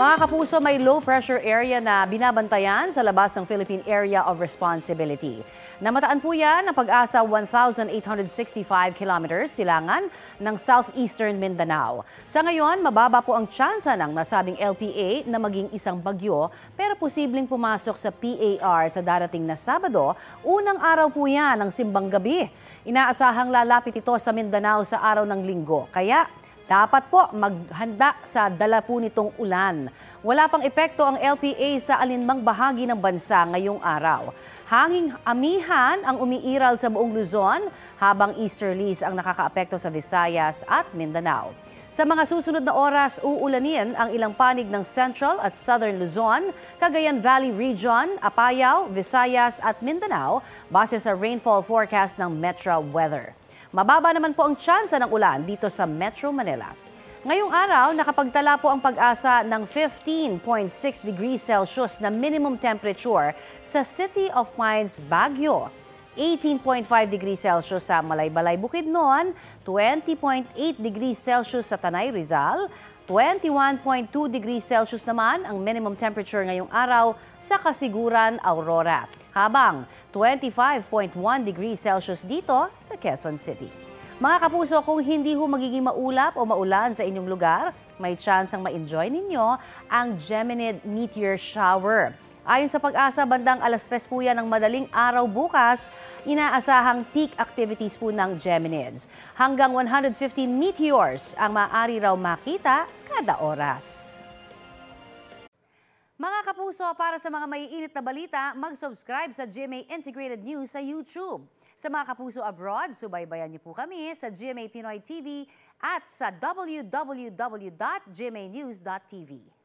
Mga kapuso, may low pressure area na binabantayan sa labas ng Philippine Area of Responsibility. Namataan po yan ng Pag-asa 1,865 kilometers silangan ng southeastern Mindanao. Sa ngayon, mababa po ang tsansa ng nasabing LPA na maging isang bagyo pero posibleng pumasok sa PAR sa darating na Sabado. Unang araw po yan ng simbang gabi. Inaasahang lalapit ito sa Mindanao sa araw ng Linggo. Kaya dapat po maghanda sa dala po nitong ulan. Wala pang epekto ang LPA sa alinmang bahagi ng bansa ngayong araw. Hanging amihan ang umiiral sa buong Luzon habang easterlies ang nakakaapekto sa Visayas at Mindanao. Sa mga susunod na oras, uulanin ang ilang panig ng Central at Southern Luzon, Cagayan Valley Region, Apayao, Visayas at Mindanao base sa rainfall forecast ng Metro Weather. Mababa naman po ang tsansa ng ulan dito sa Metro Manila. Ngayong araw, nakapagtala po ang Pag-asa ng 15.6 degrees Celsius na minimum temperature sa City of Pines, Baguio. 18.5 degrees Celsius sa Malaybalay, Bukidnon, 20.8 degrees Celsius sa Tanay, Rizal, 21.2 degrees Celsius naman ang minimum temperature ngayong araw sa Kasiguran, Aurora. Habang 25.1 degrees Celsius dito sa Quezon City. Mga kapuso, kung hindi ho magiging maulap o maulan sa inyong lugar, may chance ang ma-enjoy ninyo ang Geminid Meteor Shower. Ayon sa Pag-asa, bandang alas 3 po yan ng madaling araw bukas, inaasahang peak activities po ng Geminids. Hanggang 150 meteors ang maaari raw makita kada oras. Mga kapuso, para sa mga maiinit na balita, mag-subscribe sa GMA Integrated News sa YouTube. Sa mga kapuso abroad, subaybayan niyo po kami sa GMA Pinoy TV at sa www.gmanews.tv.